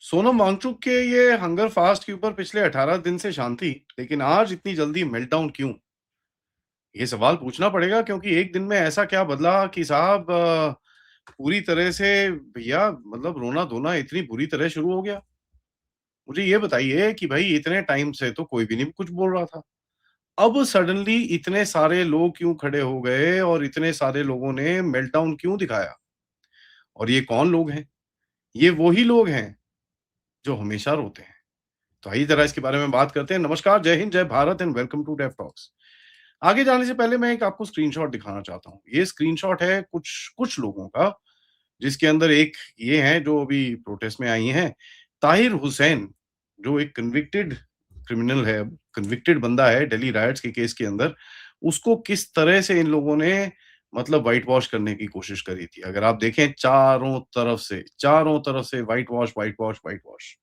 सोनम वांगचुक के ये hunger fast के ऊपर पिछले 18 दिन से शांति, लेकिन आज इतनी जल्दी मेल्टडाउन क्यों? ये सवाल पूछना पड़ेगा क्योंकि एक दिन में ऐसा क्या बदला कि साहब पूरी तरह से भैया मतलब रोना-धोना इतनी बुरी तरह शुरू हो गया। मुझे ये बताइए कि भाई इतने टाइम से तो कोई भी नहीं कुछ बोल रहा था। अब सडनली इतने सारे लोग क्यों खड़े हो गए और इतने सारे लोगों ने मेल्टडाउन क्यों दिखाया? और ये कौन लोग हैं? ये वो ही लोग हैं जो हमेशा रोते हैं। तो आइए ज़रा इसके बारे में बात करते हैं। नमस्कार, जय हिंद, जय Bharat and welcome to Dev talks. आगे जाने से पहले मैं एक आपको स्क्रीनशॉट दिखाना चाहता हूँ। ये स्क्रीनशॉट है कुछ कुछ लोगों का, जिसके अंदर एक ये हैं जो अभी प्रोटेस्ट में आई हैं। ताहिर हुसैन, जो एक कन्विक्टेड क्रिमिनल है, कन्विक्टेड बंदा है दिल्ली रायट्स के केस के अंदर, उसको किस तरह से इन लोगों ने मतलब व्हाइट वॉश करने की कोशिश करी थी। अगर आप देखें चारों तरफ से white wash, white wash, white wash.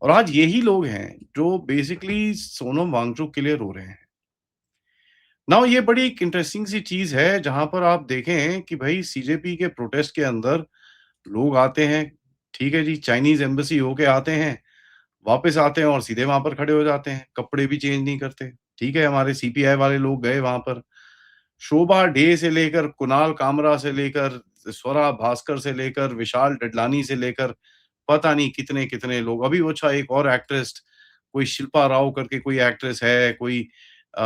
और आज यही लोग हैं जो बेसिकली सोनम वांगचुक के लिए रो रहे हैं। नाउ ये बड़ी एक इंटरेस्टिंग सी चीज़ है जहाँ पर आप देखें कि भई सीजेपी के प्रोटेस्ट के अंदर लोग आते हैं, ठीक है जी, चाइनीज़ एम्बेसी होके आते हैं, वापस आते हैं और सीधे वहाँ पर खड़े हो जाते हैं, कपड़े भी चेंज नहीं करते। ठीक है, हमारे सीपीआई वाले लोग गए वहाँ पर, शोभा डे से लेकर, कुणाल कामरा से लेकर, स्वरा भास्कर से लेकर, विशाल डडलानी से लेकर, पता नहीं कितने-कितने लोग। अभी वो अच्छा एक और एक्ट्रेस, कोई शिल्पा राव करके कोई एक्ट्रेस है, कोई अ,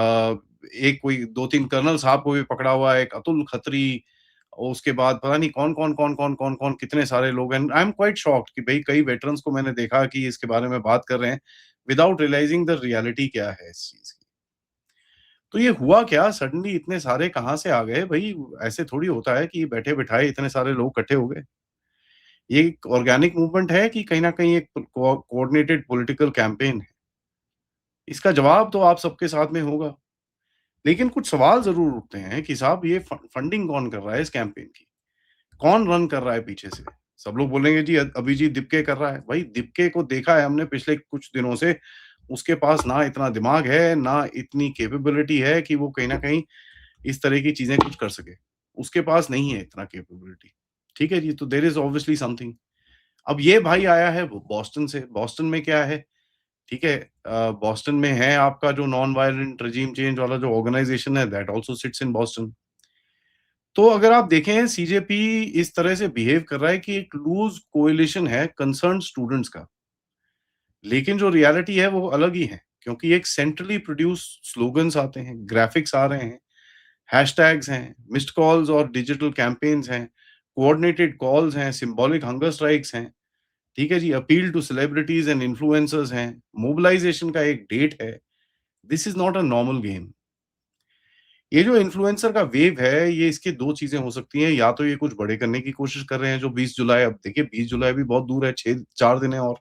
एक कोई 2-3 कर्नल साहब को भी पकड़ा हुआ है, एक अतुल खत्री, और उसके बाद पता नहीं कौन-कौन कितने सारे लोग हैं। आई एम क्वाइट शॉक्ड कि भई कई वेटरन्स को मैंने देखा कि इसके बारे में बात कर रहे हैं, विदाउट रियलाइजिंग द रियलिटी क्या है इस चीज़ की। तो ये हुआ क्या? सडनली इतने सारे कहाँ से आ गए? भई ऐसे थोड़ी होता है कि बैठे-बिठाए इतने सारे लोग इकट्ठे हो गए। ये एक ऑर्गेनिक मूवमेंट है कि कहीं न कहीं एक कोऑर्डिनेटेड पॉलिटिकल कैंपेन है? इसका जवाब तो आप सबके साथ में होगा। लेकिन कुछ सवाल ज़रूर उठते हैं कि साहब ये फंडिंग कौन कर रहा है इस कैंपेन की? कौन रन कर रहा है पीछे से? सब लोग बोलेंगे जी अभिजीत दिप्के कर रहा है। भाई दिप्के को देखा है हमने पिछले कुछ दिनों से, उसके पास ना इतना दिमाग है, ना इतनी कैपेबिलिटी है कि वो कहीं न कहीं इस तरह की चीज़ें कुछ कर सके। उसके पास नहीं है इतना कैपेबिलिटी। ठीक है जी, तो देयर इज़ ऑब्वियसली समथिंग। अब ये भाई आया है वो बॉस्टन से, बॉस्टन में क्या है, ठीक है, बॉस्टन में है आपका जो नॉन वायलेंट रेजीम चेंज वाला जो ऑर्गनाइज़ेशन है that also sits in Boston. तो अगर आप देखें सीजेपी इस तरह से बिहेव कर रहा है कि एक लूज़ कोएलिशन है कंसर्न्ड स्टूडेंट्स का। लेकिन जो रियलिटी है वो अलग ही है, क्योंकि एक सेंट्रली प्रोड्यूस्ड स्लोगन्स आते हैं, ग्राफिक्स आ रहे हैं, हैशटैग्स हैं, मिस्ड कॉल्स और डिजिटल कैंपेन्स हैं, कोऑर्डिनेटेड कॉल्स हैं, सिंबॉलिक हंगर स्ट्राइक्स हैं। ठीक है जी, appeal to celebrities and influencers हैं, मोबिलाइज़ेशन का एक डेट है। This is not a normal game. ये जो इन्फ्लुएंसर का वेव है, ये इसकी 2 चीज़ें हो सकती हैं, या तो ये कुछ बड़े करने की कोशिश कर रहे हैं जो 20 जुलाई, अब देखिए 20 जुलाई भी बहुत दूर है, 4 दिन है और।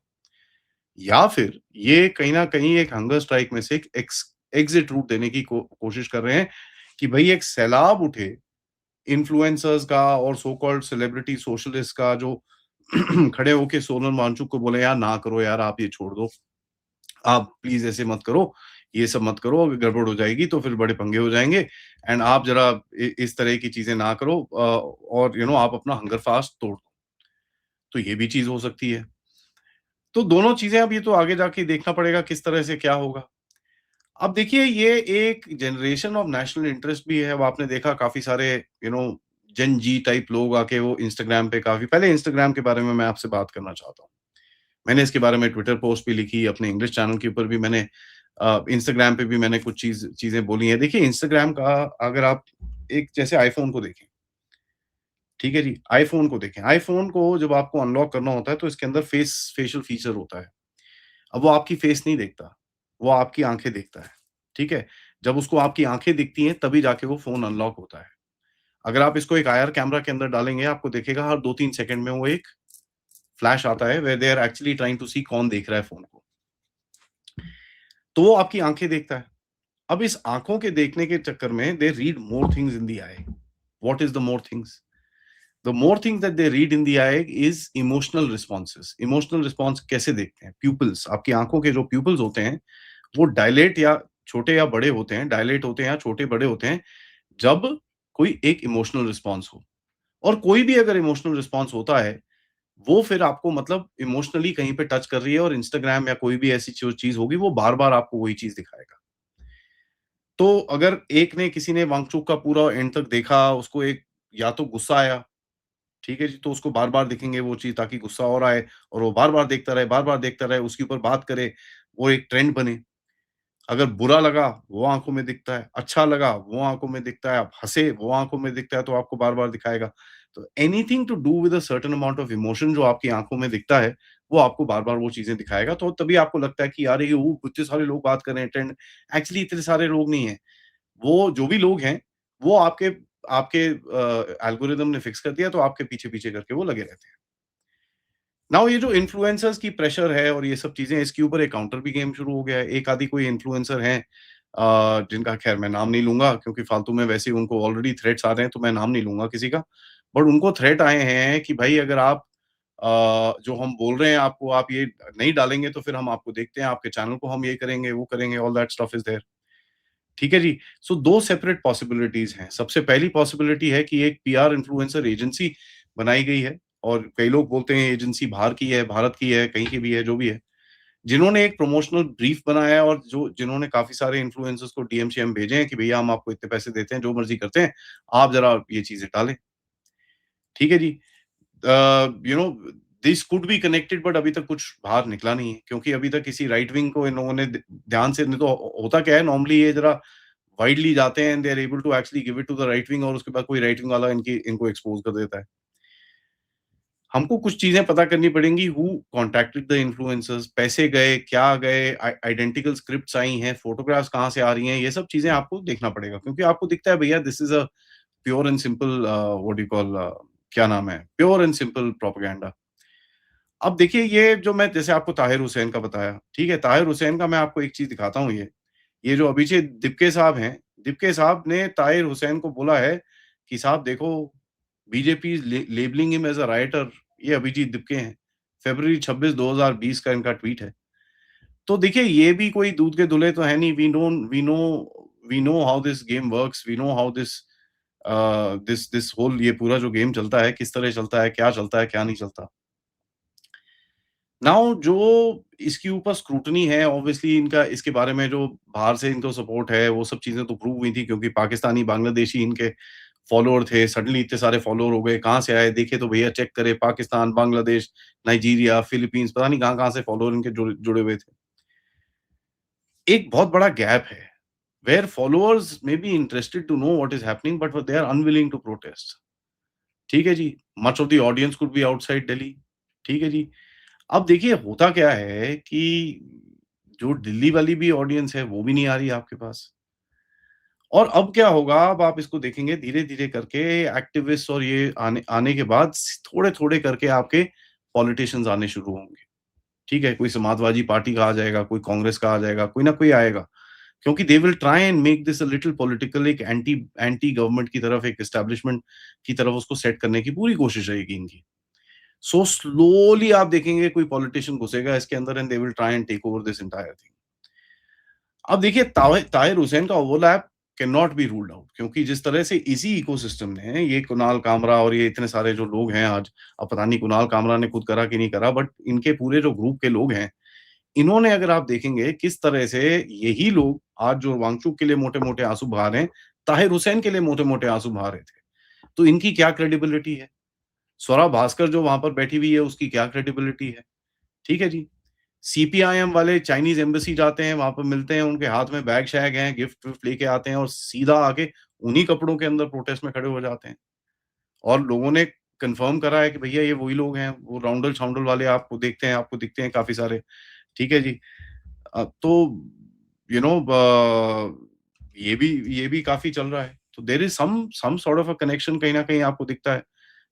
या फिर ये कहीं न कहीं एक हंगर स्ट्राइक में से एक एग्ज़िट रूट देने की कोशिश कर रहे हैं कि भई एक सैलाब उठे इन्फ्लुएंसर्स का और सो कॉल्ड सेलिब्रिटी सोशलिस्ट का, जो खड़े होके सोनम वांगचुक को बोले, "यार ना करो यार, आप ये छोड़ दो। आप प्लीज़ ऐसे मत करो, ये सब मत करो, अगर गड़बड़ हो जाएगी तो फिर बड़े पंगे हो जाएँगे एंड आप ज़रा इस तरह की चीज़ें ना करो, और आप अपना हंगर फास्ट तोड़ दो।" तो ये भी चीज़ हो सकती है। तो दोनों चीज़ें अब ये तो आगे जाके देखना पड़ेगा किस तरह से क्या होगा। अब देखिए ये एक जनरेशन ऑफ नेशनल इंटरेस्ट भी है। अब आपने देखा काफ़ी सारे you know gen Z type लोग आके वो इंस्टाग्राम पे काफ़ी पहले इंस्टाग्राम के बारे में मैं आपसे बात करना चाहता हूँ। मैंने इसके बारे में ट्विटर पोस्ट भी लिखी, अपने इंग्लिश चैनल के ऊपर भी मैंने, इंस्टाग्राम पे भी मैंने कुछ चीज़ें बोली हैं। देखिए इंस्टाग्राम का अगर आप एक जैसे आईफ़ोन को देखें, ठीक है जी? आईफ़ोन को देखें। आईफ़ोन को जब आपको अनलॉक करना होता है तो इसके अंदर फेशियल फीचर होता है। अब वो आपकी फेस नहीं देखता, वो आपकी आँखें देखता है, ठीक है? जब उसको आपकी आँखें दिखती हैं तभी जाके वो फ़ोन अनलॉक होता है। अगर आप इसको एक आईआर कैमरा के अंदर डालेंगे, आपको दिखेगा हर 2-3 सेकंड में वो एक फ्लैश आता है where they are actually trying to see कौन देख रहा है फ़ोन को। तो वो आपकी आँखें देखता है। अब इस आँखों के देखने के चक्कर में they read more things in the I. What is the more things? The more things that they read in the I is emotional responses. Emotional response कैसे देखते हैं? प्यूपिल्स, आपकी आँखों के जो प्यूपिल्स होते हैं, वो डायलेट या छोटे या बड़े होते हैं, डायलेट होते हैं या छोटे-बड़े होते हैं, जब कोई एक इमोशनल रिस्पॉन्स हो। और कोई भी अगर इमोशनल रिस्पॉन्स होता है, वो फिर आपको मतलब इमोशनली कहीं पे टच कर रही है और इंस्टाग्राम या कोई भी ऐसी जो चीज़ होगी वो बार-बार आपको वही चीज़ दिखाएगा। तो अगर एक ने किसी ने वांगचूक का पूरा एंड तक देखा, उसको एक या तो गुस्सा आया, ठीक है जी, तो उसको बार-बार दिखेंगे वो चीज़ ताकि गुस्सा और आए और वो बार-बार देखता रहे, उसके ऊपर बात करे, वो एक ट्रेंड बने। अगर बुरा लगा, वो आँखों में दिखता है, अच्छा लगा, वो आँखों में दिखता है, आप हँसे, वो आँखों में दिखता है, तो आपको बार-बार दिखाएगा। तो anything to do with a certain amount of emotion जो आपकी आँखों में दिखता है, वो आपको बार-बार वो चीज़ें दिखाएगा, तो तभी आपको लगता है कि यार ये वो इतने सारे लोग बात कर रहे हैं ट्रेंड एक्चुअली इतने सारे लोग नहीं हैं। वो जो भी लोग हैं, वो आपके आपके एल्गोरिदम ने फिक्स कर दिया, तो आपके पीछे-पीछे करके वो लगे रहते हैं। नाउ ये जो इन्फ्लुएंसर्स की प्रेशर है और ये सब चीज़ें इसके ऊपर एक काउंटर भी गेम शुरू हो गया है। एक आधी कोई इन्फ्लुएंसर हैं जिनका ख़ैर मैं नाम नहीं लूँगा क्योंकि फालतू में वैसे ही उनको ऑलरेडी थ्रेट्स आ रहे हैं, तो मैं नाम नहीं लूँगा किसी का। बट उनको थ्रेट आए हैं कि भाई अगर आप जो हम बोल रहे हैं आपको आप ये नहीं डालेंगे तो फिर हम आपको देखते हैं, आपके चैनल को हम ये करेंगे, वो करेंगे, all that stuff is there. ठीक है जी। सो 2 सेपरेट पॉसिबिलिटीज़ हैं। सबसे पहली पॉसिबिलिटी है कि एक पीआर इन्फ्लुएंसर एजेंसी बनाई गई है और कई लोग बोलते हैं एजेंसी बाहर की है, भारत की है, कहीं की भी है, जो भी है। जिन्होंने एक प्रमोशनल ब्रीफ बनाया है और जो जिन्होंने काफ़ी सारे इन्फ्लुएंसर्स को डीएम-शीएम भेजे हैं कि भैया हम आपको इतने पैसे देते हैं, जो मर्ज़ी करते हैं, आप ज़रा ये चीज़ें टालें। ठीक है जी। You know this could be connected but अभी तक कुछ बाहर निकला नहीं है क्योंकि अभी तक किसी राइट विंग को इन लोगों ने ध्यान से नहीं तो होता क्या है नॉर्मली ये ज़रा वाइडली जाते हैं and they are able to actually give it to the right wing और उसके बाद कोई राइट विंग वाला इनको एक्सपोज़ कर देता है। हमको कुछ चीज़ें पता करनी पड़ेंगी हू कॉन्टैक्टेड द इन्फ्लुएंसर्स पैसे गए, क्या गए, आइडेंटिकल स्क्रिप्ट्स आई हैं, फोटोग्राफ्स कहाँ से आ रही हैं, ये सब चीज़ें आपको देखना पड़ेगा क्योंकि आपको दिखता है भैया this is a pure and simple what do you call क्या नाम है? Pure and simple propaganda. अब देखिए ये जो मैं जैसे आपको ताहिर हुसैन का बताया, ठीक है? ताहिर हुसैन का मैं आपको एक चीज़ दिखाता हूँ ये जो अभिजीत दिपके साहब हैं, दिपके साहब ने ताहिर हुसैन को बोला है कि साहब देखो BJP is labelling him as a writer ये अभिजीत दिपके हैं। फ़रवरी 26 2020 का इनका ट्वीट है। तो देखिए ये भी कोई दूध के धुले तो है नहीं we know how this game works, we know how this whole ये पूरा जो गेम चलता है, किस तरह चलता है, क्या नहीं चलता। नाउ जो इसके ऊपर स्क्रूटनी है ऑब्वियसली इनका इसके बारे में जो बाहर से इनको सपोर्ट है, वो सब चीज़ें तो प्रूव हुई थी क्योंकि पाकिस्तानी, बांग्लादेशी इनके फॉलोअर थे, सडनली इतने सारे फॉलोअर हो गए, कहाँ से आए? देखे तो भैया चेक करें पाकिस्तान, बांग्लादेश, नाइजीरिया, फिलीपींस पता नहीं कहाँ-कहाँ से फॉलोअर इनके जुड़े हुए थे। एक बहुत बड़ा गैप है, where followers may be interested to know what is happening but they are unwilling to protest. ठीक है जी? Much of the audience could be outside Delhi. ठीक है जी? अब देखिए होता क्या है कि जो दिल्ली वाली भी ऑडियंस है वो भी नहीं आ रही है आपके पास। और अब क्या होगा अब आप इसको देखेंगे धीरे-धीरे करके एक्टिविस्ट और ये आने आने के बाद थोड़े-थोड़े करके आपके पॉलिटिशियंस आने शुरू होंगे। ठीक है? कोई समाजवादी पार्टी का आ जाएगा, कोई कांग्रेस का आ जाएगा, कोई ना कोई आएगा। क्योंकि दे will try and make this a little political एक एंटी एंटी गवर्नमेंट की तरफ एक एस्टेब्लिशमेंट की तरफ उसको सेट करने की पूरी कोशिश रहेगी इनकी। सो स्लोली आप देखेंगे कोई पॉलिटिशियन घुसेगा इसके अंदर and they will try and take over this entire thing. अब देखिए ताहिर हुसैन का overlap can not be ruled out क्योंकि जिस तरह से इसी इकोसिस्टम ने ये कुणाल कामरा और ये इतने सारे जो लोग हैं आज, अब पता नहीं कुणाल कामरा ने खुद करा कि नहीं करा बट इनके पूरे जो ग्रुप के लोग हैं, इन्होंने अगर आप देखेंगे किस तरह से यही लोग आज जो वांगचुक के लिए मोटे-मोटे आँसू बहा रहे हैं, ताहिर हुसैन के लिए मोटे-मोटे आँसू बहा रहे थे। तो इनकी क्या क्रेडिबिलिटी है? स्वरा भास्कर जो वहाँ पर बैठी हुई है उसकी क्या क्रेडिबिलिटी है? ठीक है जी। सीपीआईएम वाले चाइनीज़ एम्बेसी जाते हैं, वहाँ पर मिलते हैं, उनके हाथ में बैग-शैग हैं, गिफ्ट-विफ्ट लेके आते हैं और सीधा आके उन्हीं कपड़ों के अंदर प्रोटेस्ट में खड़े हो जाते हैं। और लोगों ने कन्फर्म करा है कि भैया ये वही लोग हैं, वो राउंडल-छाउंडल वाले आपको देखते हैं आपको दिखते हैं काफ़ी सारे। ठीक है जी। तो यू नो ये भी काफ़ी चल रहा है। तो there is some sort of a connection कहीं न कहीं आपको दिखता है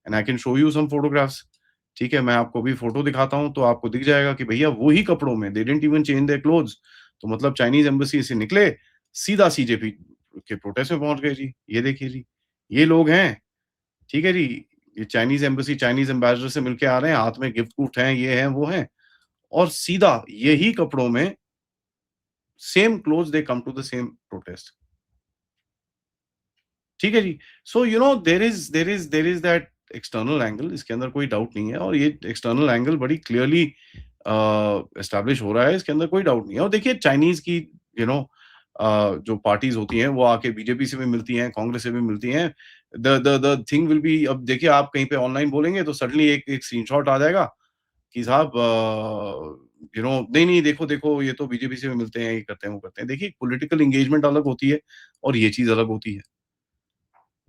and I can show you some photographs. ठीक है, मैं आपको अभी फ़ोटो दिखाता हूँ, तो आपको दिख जाएगा कि भैया वो ही कपड़ों में दे didn't even change their clothes. तो मतलब चाइनीज़ एम्बेसी से निकले, सीधा सीजेपी के प्रोटेस्ट में पहुँच गए जी। ये देखिए जी, ये लोग हैं, ठीक है जी। ये चाइनीज़ एम्बेसी, चाइनीज़ एम्बेसडर से मिलके आ रहे हैं, हाथ में गिफ्ट-विफ्ट हैं, ये हैं, वो हैं और सीधा यही कपड़ों में same clothes they come to the same protest. ठीक है जी। So you know there is that external angle, इसके अंदर कोई डाउट नहीं है और ये एक्सटर्नल एंगल बड़ी क्लियरली एस्टेब्लिश हो रहा है, इसके अंदर कोई डाउट नहीं है। और देखिए चाइनीज़ की यू नो जो पार्टीज़ होती हैं, वो आके बीजेपी से भी मिलती हैं, कांग्रेस से भी मिलती हैं। द थिंग विल बी, अब देखिए आप कहीं पे ऑनलाइन बोलेंगे तो सडनली एक एक स्क्रीनशॉट आ जाएगा कि साहब नहीं, देखो, ये तो बीजेपी से भी मिलते हैं, ये करते हैं, वो करते हैं। देखिए पॉलिटिकल एंगेजमेंट अलग होती है और ये चीज़ अलग होती है।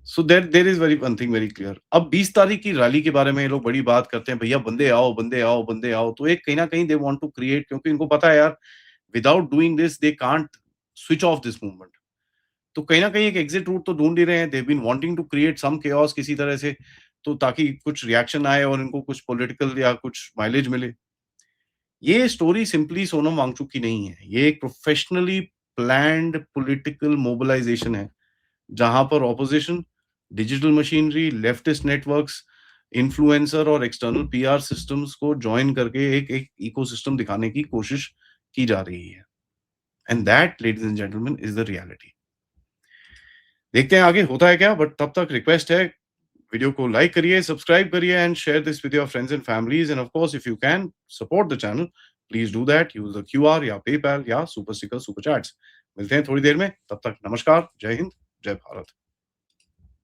So there is very one thing very clear. अब 20 तारीख की रैली के बारे में ये लोग बड़ी बात करते हैं, भैया बंदे आओ, बंदे आओ, बंदे आओ। तो एक कहीं न कहीं दे वांट टू क्रिएट, क्योंकि इनको पता है यार without doing this they can't switch off this movement. तो कहीं न कहीं एक एग्ज़िट रूट तो ढूँढ ही रहे हैं। They have been wanting to create some chaos किसी तरह से, तो ताकि कुछ रिएक्शन आए और इनको कुछ पॉलिटिकल या कुछ माइलेज मिले। ये स्टोरी सिंपली सोनम वांगचुक की नहीं है। ये एक प्रोफेशनली प्लान्ड पॉलिटिकल मोबिलाइज़ेशन है, जहाँ पर opposition, digital machinery, leftist networks, influencer और एक्सटर्नल पीआर सिस्टम्स को जॉइन करके एक एक इकोसिस्टम दिखाने की कोशिश की जा रही है। And that ladies and gentleman is the reality. देखते हैं आगे होता है क्या, बट तब तक रिक्वेस्ट है, वीडियो को लाइक करिए, सब्सक्राइब करिए and share this with your friends and families, end of course if you can support the channel, please do that, use the QR या पेपैल या सुपर स्टिकर, सुपर चैट्स। मिलते हैं थोड़ी देर में, तब तक नमस्कार, जय हिंद, जय भारत।